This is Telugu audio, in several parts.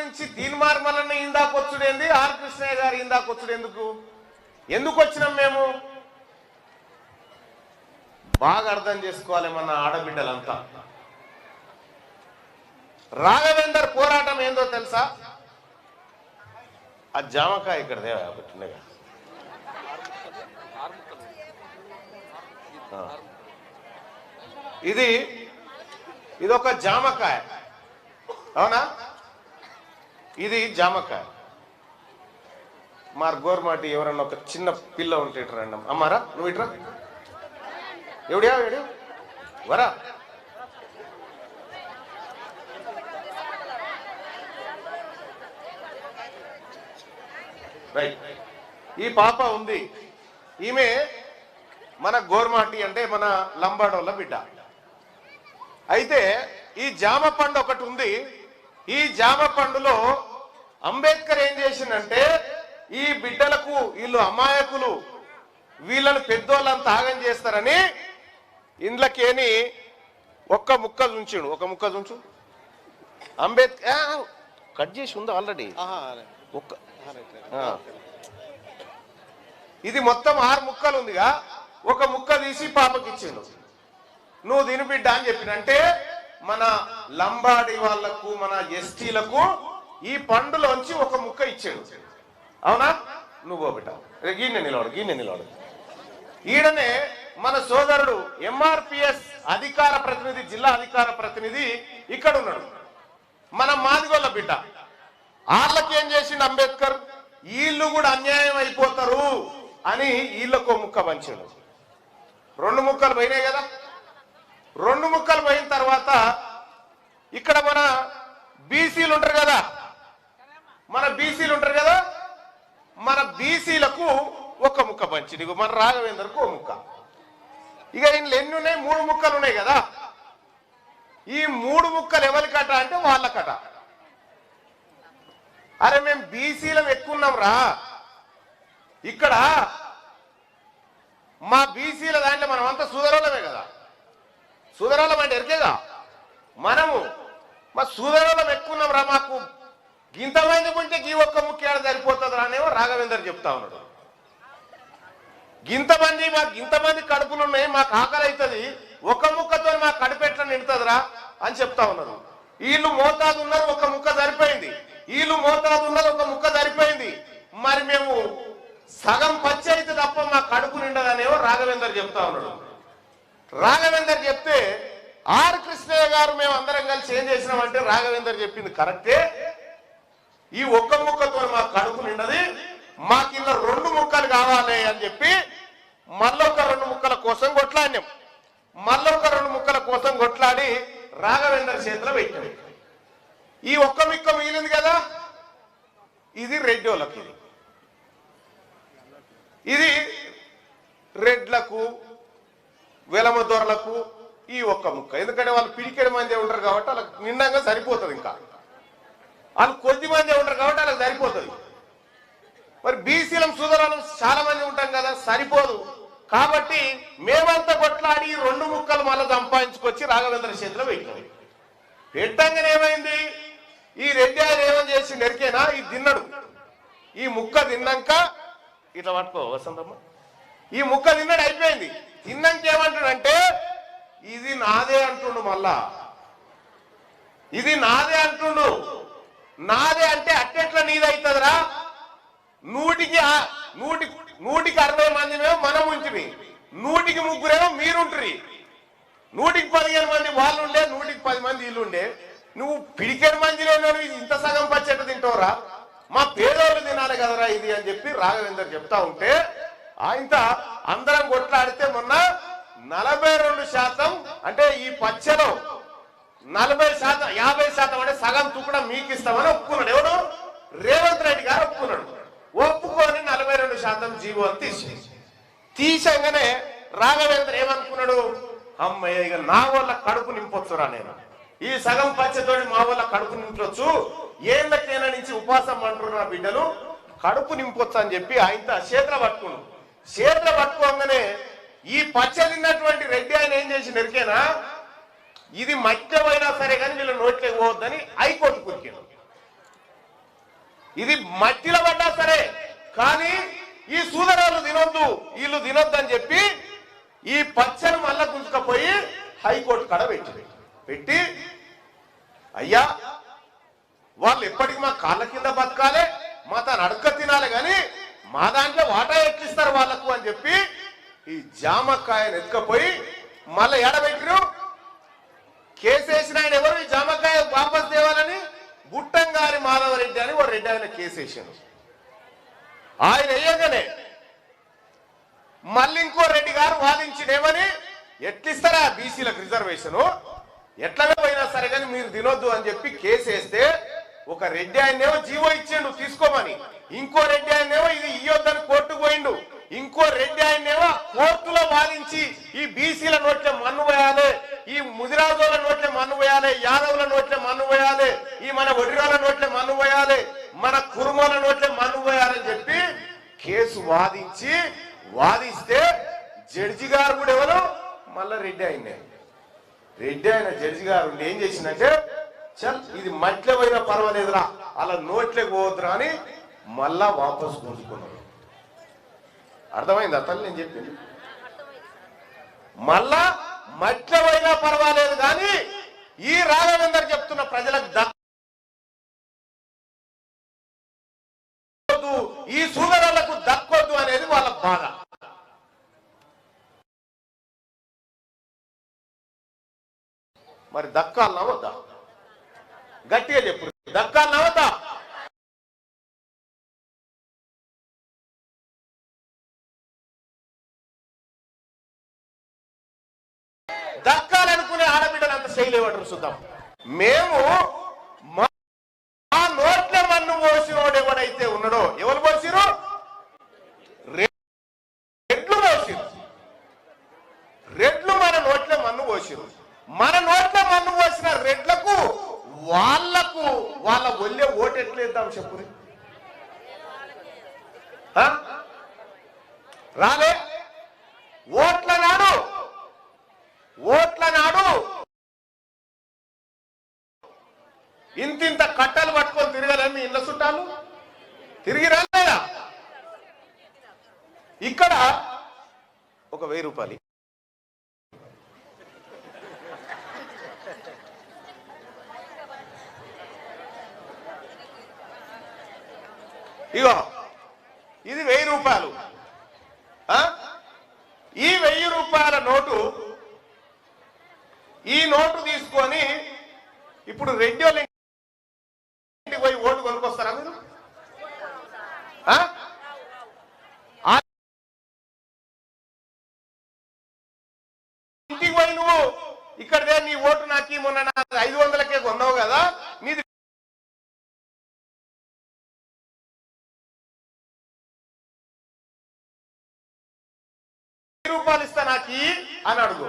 నుంచి తీన్మార్మలన్న ఇందాకొచ్చుడేంది, ఆర్ కృష్ణయ్య గారు ఇందాకొచ్చుడు ఎందుకు వచ్చినాం మేము? బాగా అర్థం చేసుకోవాలి మన ఆడబిడ్డలంతా. రాఘవేందర్ పోరాటం ఏందో తెలుసా? ఆ జామకాయ ఇక్కడ దేవా పెట్టినగా ఇది ఒక జామకాయ, అవునా? ఇది జామకాయ. మార్ గోర్మాటి ఎవరన్నా ఒక చిన్న పిల్ల ఉంటే ఇట్రా రండి. అమ్మారా నువ్వు ఇట్రా, ఎవడియా వరా. రైట్, ఈ పాప ఉంది, ఈమె మన గోర్మాటి అంటే మన లంబాడోళ్ళ బిడ్డ. అయితే ఈ జామ పండు ఒకటి ఉంది. ఈ జామ పండులో అంబేద్కర్ ఏం చేసిందంటే ఈ బిడ్డలకు వీళ్ళు అమాయకులు, వీళ్ళని పెద్దోళ్ళంతా ఆగం చేస్తారని ఇండ్లకేని ఒక్క ముక్క ఉంచాడు. ఒక ముక్క ఉంచు. అంబేద్కర్ కట్ చేసి ఉందా ఆల్రెడీ? ఇది మొత్తం 6 ముక్కలు ఉందిగా, ఒక ముక్క తీసి పాపకి ఇచ్చిండు. నువ్వు తిని బిడ్డ అని చెప్పినంటే మన లంబాడి వాళ్లకు మన ఎస్టీలకు ఈ పండులోంచి ఒక ముక్క ఇచ్చాడు, అవునా? నువ్వు బిడ్డ గీన్నె నిలవడు. ఈడనే మన సోదరుడు ఎంఆర్పిఎస్ అధికార ప్రతినిధి, జిల్లా అధికార ప్రతినిధి ఇక్కడ ఉన్నాడు, మన మాదిగోళ్ళ బిడ్డ. వాళ్ళకి ఏం చేసిండు అంబేద్కర్? వీళ్ళు కూడా అన్యాయం అయిపోతారు అని వీళ్ళకు ముక్క పంచాడు. 2 ముక్కలు పోయినాయి కదా. 2 ముక్కలు పోయిన తర్వాత ఇక్కడ మన బీసీలు ఉంటారు కదా, మన బీసీలకు ఒక ముక్క పంచి, మన రాఘవేందర్కు ఒక ముక్క. ఇక ఇంట్లో ఎన్ని ఉన్నాయి? 3 ముక్కలు ఉన్నాయి కదా. ఈ 3 ముక్కలు ఎవరికట అంటే వాళ్ళకట. అరే మేము బీసీలం ఎక్కున్నాం రా, ఇక్కడ మా బీసీల దాంట్లో మనం అంతా సూదరోళమే కదా. సూదరోళం అంటే ఎరికేగా మనము, మా సూదరోళం ఎక్కున్నాం రా, మాకు గింతమంది ఉంటే గీ ఒక్క ముఖ్యాడ సరిపోతుంది రా అనేవో రాఘవేందర్ చెప్తా ఉన్నాడు. గింతమంది కడుపులు ఉన్నాయి, మాకు ఆకలి అవుతుంది, ఒక ముక్కతో మా కడుపు ఎట్లా నిండుతుందిరా అని చెప్తా ఉన్నారు. వీళ్ళు మోతాదు ఉన్నారు, ఒక ముక్క సరిపోయింది. వీళ్ళు మోతాదు ఉన్నారు, ఒక ముక్క సరిపోయింది. మరి మేము సగం పచ్చి అయితే తప్ప మా కడుపు నిండదనేవో రాఘవేందర్ చెప్తా ఉన్నాడు. రాఘవేందర్ చెప్తే ఆర్ కృష్ణయ్య గారు మేము అందరం కలిసి ఏం చేసినామంటే రాఘవేందర్ చెప్పింది కరెక్టే, ఈ ఒక్క ముక్కతో మా కడుపు నిండది, మాకు ఇలా 2 ముక్కలు కావాలి అని చెప్పి మళ్ళొక 2 ముక్కల కోసం కొట్లాడినాం. మళ్ళొక 2 ముక్కల కోసం కొట్లాడి రాఘవేందర్ చేతిలో పెట్టాం. ఈ ఒక్క ముక్క మిగిలింది కదా, ఇది రెడ్డోళ్ళకి, ఇది రెడ్లకు వెలమదొరలకు ఈ ఒక్క ముక్క. ఎందుకంటే వాళ్ళు పిడికెడు మంది ఉంటారు కాబట్టి వాళ్ళకి నిండంగా సరిపోతుంది. ఇంకా వాళ్ళు కొద్ది మంది ఉంటారు కాబట్టి వాళ్ళకి సరిపోతుంది. మరి బీసీలం సూదరాలు చాలా మంది ఉంటాం కదా, సరిపోదు. కాబట్టి మేమంతా కొట్లాడి 2 ముక్కలు మళ్ళీ సంపాదించుకొచ్చి రాఘవేంద్ర చేతిలో పెట్టాం. పెట్టంగానే ఏమైంది? ఈ రెడ్డి ఆయన ఏమని చేసి నెరికేనా ఇది తిన్నాడు. ఈ ముక్క తిన్నాక ఇట్లా పట్టుకో వసంతమ్మ, ఈ ముక్క తిన్నాడు, అయిపోయింది. తిన్నాక ఏమంటాడంటే ఇది నాదే అంటుండు. మళ్ళా ఇది నాదే అంటుండు. నాదే అంటే అట్టెట్లా నీదవుతుందిరా? 100కి 60 మందిమేమో మనం ఉంచివి, 100కి 3 మీరుంటారు, 100కి 15 మంది వాళ్ళు ఉండే, 100కి 10 మంది వీళ్ళు ఉండే. నువ్వు పిడికెడు మంది లేని ఇంత సగం పచ్చెట్టు తింటావురా? మా పేదోళ్ళు తినాలి కదరా ఇది అని చెప్పి రాఘవేందర్ చెప్తా ఉంటే ఆయన అందరం కొట్లాడితే మొన్న 42% అంటే ఈ పచ్చలో 40%, 50% అంటే సగం తుక్కడం మీకు ఇస్తామని ఒప్పుకున్నాడు. ఎవడు? రేవంత్ రెడ్డి గారు ఒప్పుకున్నాడు. ఒప్పుకొని 42% జీవో అని తీసంగానే రాఘవేంద్ర ఏమనుకున్నాడు? అమ్మయ్య ఇక నా వల్ల కడుపు నింపొచ్చురా, నేను ఈ సగం పచ్చతోటి మా వల్ల కడుపు నింపొచ్చు, ఏళ్ళకైనా నుంచి ఉపాసం అంటున్నారు నా బిడ్డలు, కడుపు నింపొచ్చు అని చెప్పి ఆయన చేతులు పట్టుకున్నాడు. చేతులు పట్టుకోగానే ఈ పచ్చ తిన్నటువంటి రెడ్డి ఆయన ఏం చేసి నెరికేనా, ఇది మధ్యమైనా సరే కానీ వీళ్ళు నోట్లోకి పోవద్దని హైకోర్టు కురికాడు. ఇది మట్టిలో పడ్డా సరే కానీ ఈ సూదరాలు తినొద్దు వీళ్ళు తినొద్దు అని చెప్పి ఈ పచ్చని మళ్ళా గుంజుకపోయి హైకోర్టు కాడ పెట్టి అయ్యా వాళ్ళు ఎప్పటికి మా కాళ్ళ కింద బతకాలి మా తను అడక తినాలి కానీ మా దాంట్లో వాటా ఎట్లిస్తారు వాళ్ళకు అని చెప్పి ఈ జామకాయను ఎత్తుకపోయి మళ్ళీ ఎడబెట్టిరు. కేసు వేసిన ఆయన ఎవరు ఈ జామకాయ వాపస్ తేవాలని గుట్టంగారి మాధవరెడ్డి అని ఓ రెడ్డి ఆయన కేసు వేసాను. ఆయన వేయగానే మళ్ళీ ఇంకో రెడ్డి గారు వాదించినేమని ఎట్లిస్తారా బీసీలకు రిజర్వేషను ఎట్లా పోయినా సరే కానీ మీరు తినొద్దు అని చెప్పి కేసు వేస్తే ఒక రెడ్డి ఆయనేమో జీవో ఇచ్చిండు తీసుకోమని, ఇంకో రెడ్డి ఆయనేమో ఇది ఇయ్యొద్దని కోర్టుకు పోయిండు, ఇంకో రెడ్డి ఆయనేమో కోర్టులో వాదించి ఈ బీసీల నోట్లే మన్ను పోయాలి, ఈ ముదిరాజుల నోట్లే మన్ను పోయాలి, యాదవుల నోట్లే మన్ను పోయాలి, ఈ మన ఒడిరాల నోట్లే మన్ను పోయాలి, మన కురుమల నోట్లే మన్ను పోయాలని చెప్పి కేసు వాదిస్తే జడ్జి గారు కూడా ఎవరు మళ్ళా రెడ్డి ఆయన జడ్జి గారు ఏం చేసిందంటే చల్ ఇది మట్లే పోయినా పర్వాలేదురా అలా నోట్లే పోవద్దురా అని మళ్ళా వాపసు గుంజుకున్నాడు. అర్థమైంది అతను నేను చెప్పింది. మళ్ళా మట్లే పోయినా పర్వాలేదు కానీ ఈ రాఘవేందర్ చెప్తున్న ప్రజలకు దక్కొద్దు, ఈ సూదరులకు దక్కొద్దు అనేది వాళ్ళ బాధ. మరి దక్కాలనా వద్దా? గట్టిగా చెప్పు, దక్కాలనా వద్దా? దక్కాలనుకునే ఆడబిడ్డలు అంత చేయలేవాడు చూద్దాం. మేము మా నోట్ల మన్ను పోసినోడు ఎవడైతే ఉన్నాడో, ఎవరు పోసిరు? రెడ్లు మన నోట్ల మన్ను పోసిరు. మన నోట్ల మన్ను పోసిన రెడ్లకు వాళ్ళ ఒళ్ళే ఓటు ఎట్లేద్దాం చెప్పురి? రాలే ఓట్ల నాడు ఇంతింత కట్టలు పట్టుకొని తిరగలేమి ఇళ్ళ చుట్టాలు తిరిగి రాలేదా? ఇక్కడ ఒక 1000 రూపాయలు ఇగో ఇది 1000 రూపాయలు. ఈ 1000 రూపాయల నోటు, ఈ నోటు తీసుకొని ఇప్పుడు రెడ్డి వాళ్ళ ఇంటికి పోయి ఓటు కొనుక్కొస్తారా మీరు? ఇంటికి పోయి నువ్వు ఇక్కడ నీ ఓటు నాకు మొన్న 500కే కొన్నావు కదా, నీది రూపాయలు ఇస్తా నాకి అని అడుగు.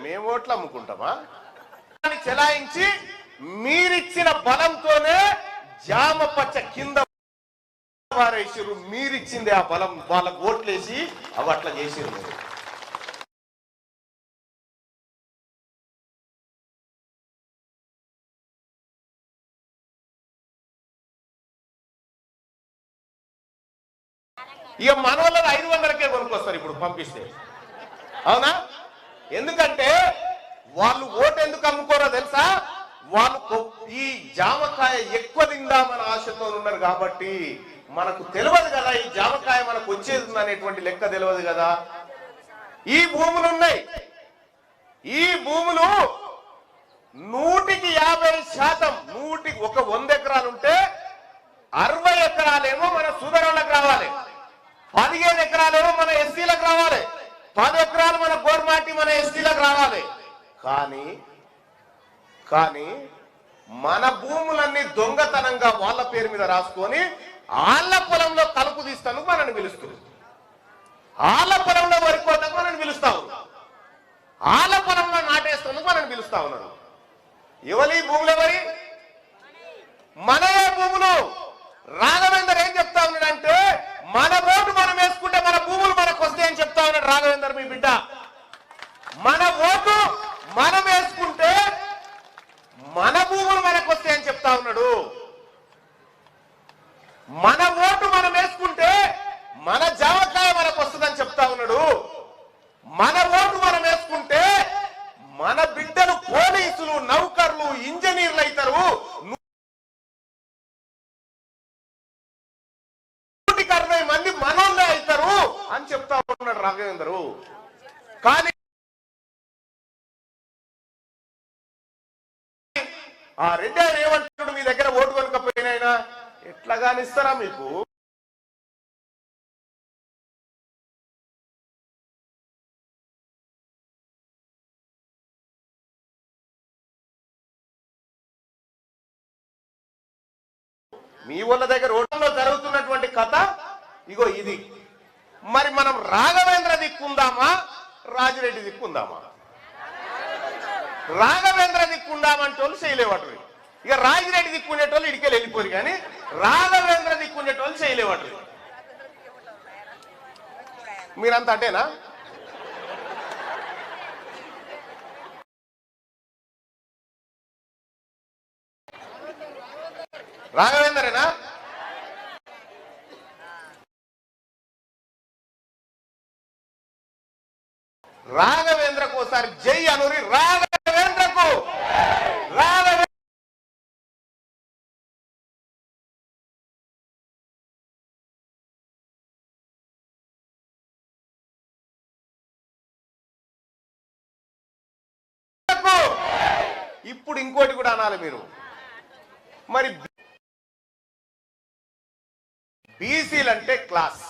మేము ఓట్లు అమ్ముకుంటామా? చెలాయించి మీరిచ్చిన బలంతోనే జామ పచ్చ కింద వారేసారు. మీరిచ్చింది ఆ బలం, వాళ్ళకు ఓట్లేసి అవి అట్లా చేసారు. మీరు ఇక మన వల్ల 500కే కొనుక్కొస్తారు ఇప్పుడు పంపిస్తే. అవునా? ఎందుకంటే వాళ్ళు ఓటు ఎందుకు అమ్ముకోరో తెలుసా? వాళ్ళు ఈ జామకాయ ఎక్కువ తిందామని ఆశతో ఉన్నారు కాబట్టి. మనకు తెలియదు కదా ఈ జామకాయ మనకు వచ్చేది అనేటువంటి లెక్క తెలియదు కదా. ఈ భూములు ఉన్నాయి, ఈ భూములు 100కి 50%, 100కి ఒక 100 ఎకరాలు ఉంటే 60 ఎకరాలేమో మన సూదరులకు రావాలి, 15 ఎకరాలేమో మన ఎస్సీలకు రావాలి, 10 ఎకరాలు మన గోర్మాటి మన ఎస్టీలకు రావాలి. కానీ మన భూములన్నీ దొంగతనంగా వాళ్ళ పేరు మీద రాసుకొని ఆళ్ల పొలంలో కలుపు తీస్తాను మనని పిలుస్తుంది, ఆళ్ల పొలంలో వరి కోతకు మనని పిలుస్తా ఉన్నారు, ఆళ్ల పొలంలో నాటేస్తాను మనని పిలుస్తా ఉన్నారు. ఎవరి భూములు ఎవరి? మనయే భూములు. రాఘవేందర్ ఏం చెప్తా ఉన్నాడంటే మన ఓటు మనం వేసుకుంటే మన భూములు మనకు వస్తాయని చెప్తా ఉన్నాడు రాఘవేందర్ మీ బిడ్డ. మన ఓటు మనం వేసుకుంటే మన భూములు మనకు వస్తాయని చెప్తా ఉన్నాడు. కానీ ఆ రెడ్డి ఆయన ఏమంటాడు, మీ దగ్గర ఓటు కొనకపోయినా ఎట్లాగాని ఇస్తారా మీకు? మీ వాళ్ళ దగ్గర ఓటంలో జరుగుతున్నటువంటి కథ ఇగో ఇది. మరి మనం రాఘవేంద్ర దిక్కుందామా, రాజిరెడ్డి దిక్కుందామా? రాఘవేంద్ర దిక్కుందామంటే వాళ్ళు చేయలేవాటు. ఇక రాజిరెడ్డి దిక్కుండేటోళ్ళు ఇడికెళ్ళి వెళ్ళిపోరు, కానీ రాఘవేంద్ర దిక్కుండేటోళ్ళు చేయలేవాటు. మీరంతా అంటేనా? రాఘవేంద్రేనా? రాఘవేంద్రకు ఒకసారి జై అనురి. రాఘవేంద్రకు, రాఘవేంద్రకు ఇప్పుడు ఇంకోటి కూడా అనాలి మీరు. మరి బీసీలు అంటే క్లాస్.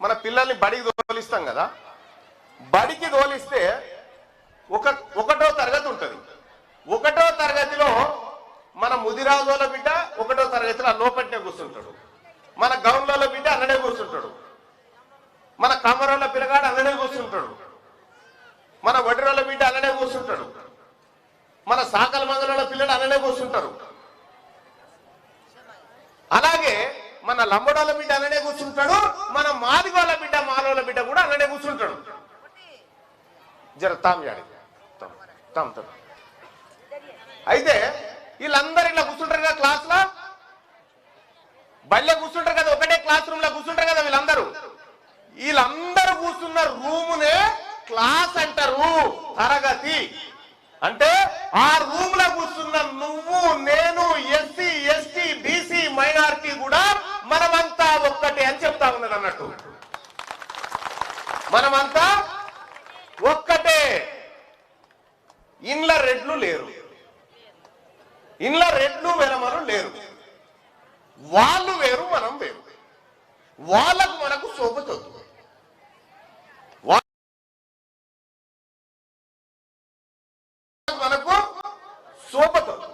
మన పిల్లల్ని బడికి తోలిస్తాం కదా, బడికి తోలిస్తే ఒకటో తరగతి ఉంటుంది. ఒకటో తరగతిలో మన ముదిరాజుల బిడ్డ ఒకటో తరగతిలో లోపట్నే కూర్చుంటాడు, మన గౌన్ల బిడ్డ అన్ననే కూర్చుంటాడు, మన కమరోళ్ళ పిల్లగాడు అన్ననే కూర్చుంటాడు, మన వడ్రోళ్ళ బిడ్డ అన్ననే కూర్చుంటాడు, మన సాకల మంగళ పిల్లలు అన్ననే కూర్చుంటారు. అలాగే మన లంబడోళ్ళ బిడ్డ అన్ననే కూర్చుంటాడు, మన మాదిగోళ్ళ బిడ్డ మాలోళ్ళ బిడ్డ కూడా అన్ననే కూర్చుంటాడు. జర తామ్యాడి తమ్. అయితే వీళ్ళందరూ ఇలా కూర్చుంటారు కదా, క్లాస్ లో బళ్ళే కూర్చుంటారు కదా, ఒకటే క్లాస్ రూమ్ లో కూర్చుంటారు కదా. వీళ్ళందరూ కూర్చున్న రూమునే క్లాస్ అంటారు, తరగతి అంటే. ఆ రూమ్ లో కూర్చున్న నువ్వు, నేను, ఎస్సీ, ఎస్టీ, బీసీ, మైనారిటీ కూడా మనమంతా ఒక్కటే అని చెప్తా ఉన్నది అన్నట్టు. మనమంతా ఒక్కటే. ఇండ్ల రెడ్లు లేరు, ఇండ్ల రెడ్లు వెనమలు లేరు. వాళ్ళు వేరు, మనం వేరు. వాళ్ళకు మనకు సోపతొద్దు. మనకు సోపతొద్దు.